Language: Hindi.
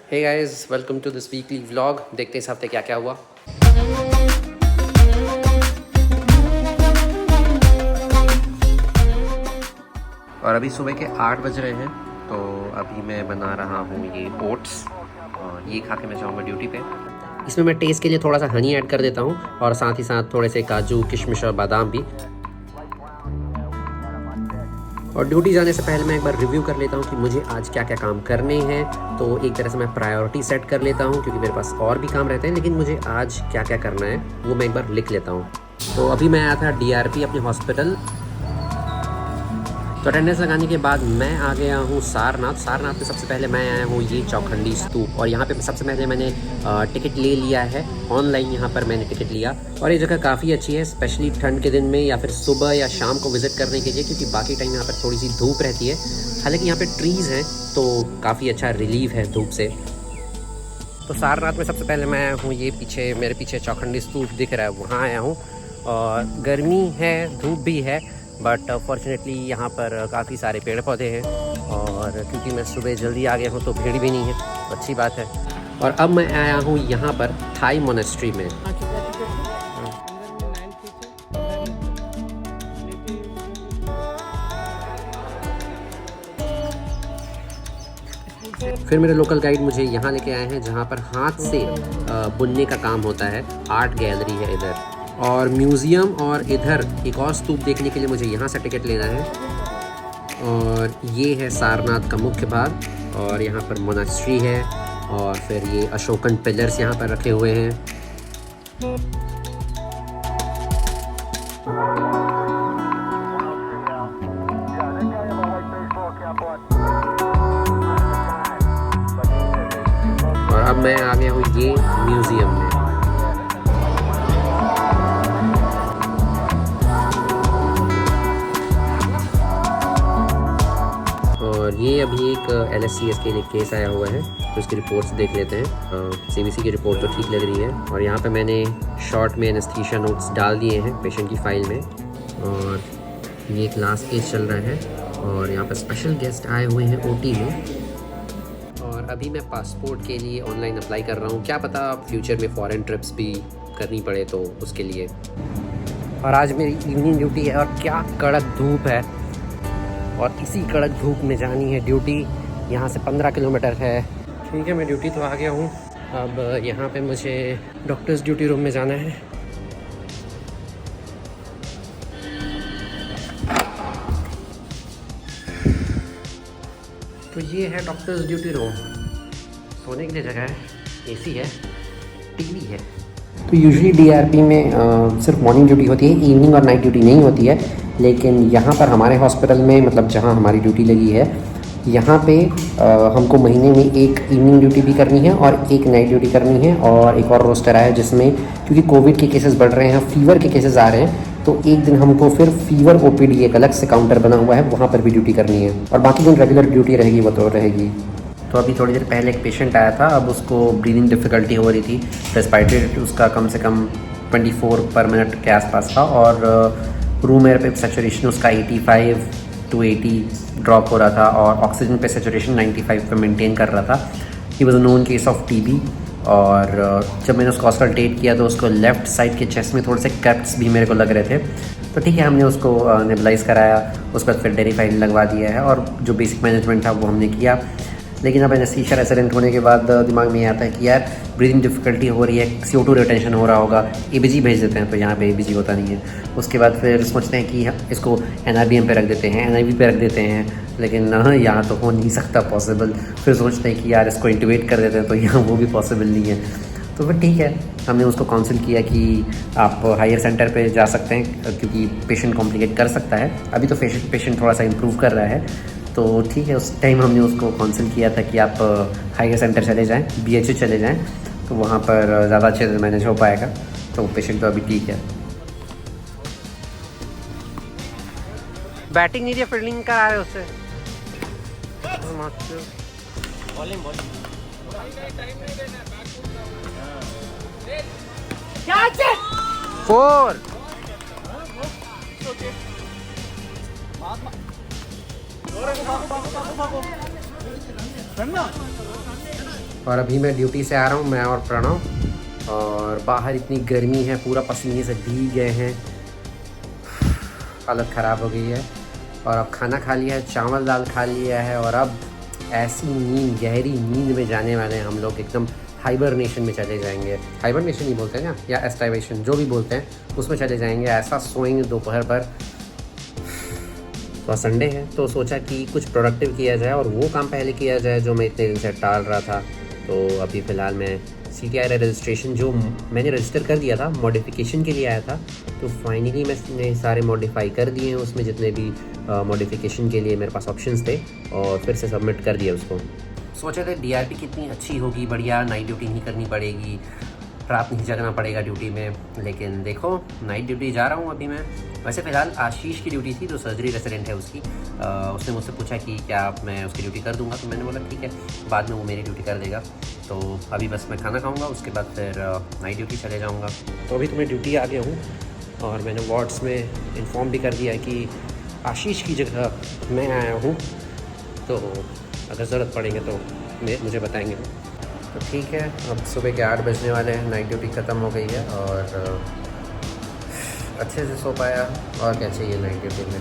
Hey guys, welcome to this weekly vlog. देखते हैं इस हफ्ते क्या क्या हुआ। और अभी सुबह के 8 बज रहे हैं, तो अभी मैं बना रहा हूँ ये ओट्स और ये खा के मैं जाऊँगा ड्यूटी पे। इसमें मैं टेस्ट के लिए थोड़ा सा हनी ऐड कर देता हूँ और साथ ही साथ थोड़े से काजू, किशमिश और बादाम भी। और ड्यूटी जाने से पहले मैं एक बार रिव्यू कर लेता हूँ कि मुझे आज क्या क्या काम करने हैं। तो एक तरह से मैं प्रायोरिटी सेट कर लेता हूँ क्योंकि मेरे पास और भी काम रहते हैं, लेकिन मुझे आज क्या क्या करना है वो मैं एक बार लिख लेता हूँ। तो अभी मैं आया था DRP अपने हॉस्पिटल। तो अटेंडेंस लगाने के बाद मैं आ गया हूँ सारनाथ में सबसे पहले मैं आया हूँ ये चौखंडी स्तूप। और यहाँ पे सबसे पहले मैंने टिकट ले लिया है ऑनलाइन। यहाँ पर मैंने टिकट लिया और ये जगह काफ़ी अच्छी है, स्पेशली ठंड के दिन में या फिर सुबह या शाम को विज़िट करने के लिए, क्योंकि बाकी टाइम यहाँ पर थोड़ी सी धूप रहती है। हालांकि यहाँ पे ट्रीज़ हैं तो काफ़ी अच्छा रिलीफ है धूप से। तो सारनाथ में सबसे पहले मैं आया हूँ ये पीछे, मेरे पीछे चौखंडी स्तूप दिख रहा है, वहाँ आया हूँ। और गर्मी है, धूप भी है, बट फॉर्चुनेटली यहाँ पर काफ़ी सारे पेड़ पौधे हैं। और क्योंकि मैं सुबह जल्दी आ गया हूँ तो भीड़ भी नहीं है, तो अच्छी बात है। और अब मैं आया हूँ यहाँ पर थाई मोनेस्ट्री में। फिर मेरे लोकल गाइड मुझे यहाँ लेके आए हैं जहाँ पर हाथ से बुनने का काम होता है। आर्ट गैलरी है इधर और म्यूज़ियम, और इधर एक और स्तूप देखने के लिए मुझे यहाँ से टिकट लेना है। और ये है सारनाथ का मुख्य भाग और यहाँ पर मोनास्ट्री है और फिर ये अशोकन पिलर्स यहाँ पर रखे हुए हैं। और अब मैं आ गया हूँ ये म्यूज़ियम में। और ये अभी एक LSCS के लिए केस आया हुआ है, तो इसकी रिपोर्ट्स देख लेते हैं। CBC की रिपोर्ट तो ठीक लग रही है। और यहाँ पे मैंने शॉर्ट में एनेस्थीसिया नोट्स डाल दिए हैं पेशेंट की फ़ाइल में। और ये एक लास्ट केस चल रहा है और यहाँ पर स्पेशल गेस्ट आए हुए हैं OT में। और अभी मैं पासपोर्ट के लिए ऑनलाइन अप्लाई कर रहा हूँ, क्या पता फ्यूचर में फ़ॉरेन ट्रिप्स भी करनी पड़े तो उसके लिए। और आज मेरी इवनिंग ड्यूटी है और क्या कड़क धूप है, और इसी कड़क धूप में जानी है ड्यूटी। यहाँ से 15 किलोमीटर है। ठीक है, मैं ड्यूटी तो आ गया हूँ। अब यहाँ पे मुझे डॉक्टर्स ड्यूटी रूम में जाना है। तो ये है डॉक्टर्स ड्यूटी रूम। सोने के लिए जगह है, AC है, TV है। तो यूजुअली DRP में सिर्फ मॉर्निंग ड्यूटी होती है, इवनिंग और नाइट ड्यूटी नहीं होती है। लेकिन यहाँ पर हमारे हॉस्पिटल में, मतलब जहाँ हमारी ड्यूटी लगी है, यहाँ पे हमको महीने में एक इवनिंग ड्यूटी भी करनी है और एक नाइट ड्यूटी करनी है। और एक और रोस्टर आया जिसमें क्योंकि कोविड के केसेस बढ़ रहे हैं, फीवर के केसेस आ रहे हैं, तो एक दिन हमको फिर फीवर OPD एक अलग से काउंटर बना हुआ है, वहाँ पर भी ड्यूटी करनी है। और बाकी दिन रेगुलर ड्यूटी रहेगी, वो तो रहेगी। तो अभी थोड़ी देर पहले एक पेशेंट आया था, अब उसको ब्रीदिंग डिफ़िकल्टी हो रही थी। रेस्पिरेटरी रेट उसका कम से कम 24 पर मिनट के आसपास था और रूम एयर पे सैचुरेशन उसका 85 to 80 ड्रॉप हो रहा था और ऑक्सीजन पे सैचुरेशन 95 पे मेंटेन कर रहा था। He was a known case of TB। और जब मैंने उसको कंसल्टेट किया तो उसको लेफ़्ट साइड के चेस्ट में थोड़े से क्रैक्स भी मेरे को लग रहे थे। तो ठीक है, हमने उसको नेबुलाइज कराया, उसके बाद फिर डेरिफाइड लगवा दिया है और जो बेसिक मैनेजमेंट था वो हमने किया। लेकिन अब एनेस्थीसिया रेसिडेंट होने के बाद दिमाग में ये आता है कि यार ब्रीदिंग डिफ़िकल्टी हो रही है, CO2 रिटेंशन हो रहा होगा, ABG भेज देते हैं। तो यहाँ पे ABG होता नहीं है। उसके बाद फिर सोचते हैं कि इसको NRBM पे रख देते हैं, NIV पे रख देते हैं, लेकिन यहाँ तो हो नहीं सकता पॉसिबल। फिर सोचते हैं कि यार इसको इंटुबेट कर देते हैं, तो यहाँ वो भी पॉसिबल नहीं है। तो फिर ठीक है, हमने उसको काउंसिल किया कि आप हायर सेंटर पे जा सकते हैं क्योंकि पेशेंट कॉम्प्लिकेट कर सकता है। अभी तो पेशेंट थोड़ा सा इम्प्रूव कर रहा है, तो ठीक है। उस टाइम हमने उसको काउंसिल किया था कि आप हायर सेंटर चले जाएं, BHU चले जाएं, तो वहाँ पर ज़्यादा अच्छे से मैनेज हो पाएगा। तो पेशेंट तो अभी ठीक है। बैटिंग नहीं दिया, फील्डिंग करा रहे उससे। फोर और अभी मैं ड्यूटी से आ रहा हूँ, मैं और प्रणव, और बाहर इतनी गर्मी है, पूरा पसीने से भीग गए हैं, हालत ख़राब हो गई है। और अब खाना खा लिया है, चावल दाल खा लिया है, और अब ऐसी नींद, गहरी नींद में जाने वाले हैं हम लोग, एकदम हाइबरनेशन में चले जाएंगे। हाइबरनेशन ही बोलते हैं ना, या एस्टाइवेशन, जो भी बोलते हैं, उसमें चले जाएंगे। ऐसा सोएंगे दोपहर पर। तो संडे है तो सोचा कि कुछ प्रोडक्टिव किया जाए और वो काम पहले किया जाए जो मैं इतने दिन से टाल रहा था। तो अभी फ़िलहाल मैं CTI रजिस्ट्रेशन जो मैंने रजिस्टर कर दिया था, मॉडिफिकेशन के लिए आया था, तो फाइनली मैंने सारे मॉडिफाई कर दिए हैं उसमें, जितने भी मॉडिफिकेशन के लिए मेरे पास ऑप्शंस थे, और फिर से सबमिट कर दिया उसको। सोचे थे DRP कितनी अच्छी होगी, बढ़िया, नाइट ड्यूटी नहीं करनी पड़ेगी, रात नहीं जगना पड़ेगा ड्यूटी में। लेकिन देखो, नाइट ड्यूटी जा रहा हूँ अभी मैं। वैसे फ़िलहाल आशीष की ड्यूटी थी, जो सर्जरी रेसिडेंट है उसकी। उसने मुझसे पूछा कि क्या मैं उसकी ड्यूटी कर दूंगा, तो मैंने बोला ठीक है, बाद में वो मेरी ड्यूटी कर देगा। तो अभी बस मैं खाना खाऊंगा, उसके बाद फिर नाइट ड्यूटी चले जाऊंगा। तो अभी तो मैं ड्यूटी आ गया हूँ, और मैंने वार्ड्स में इन्फॉर्म भी कर दिया है कि आशीष की जगह मैं आया हूँ, तो अगर ज़रूरत पड़ेंगे तो मुझे बताएंगे। तो ठीक है, अब सुबह के 8 बजने वाले हैं, नाइट ड्यूटी ख़त्म हो गई है, और अच्छे से सो पाया, और क्या चाहिए नाइट ड्यूटी में।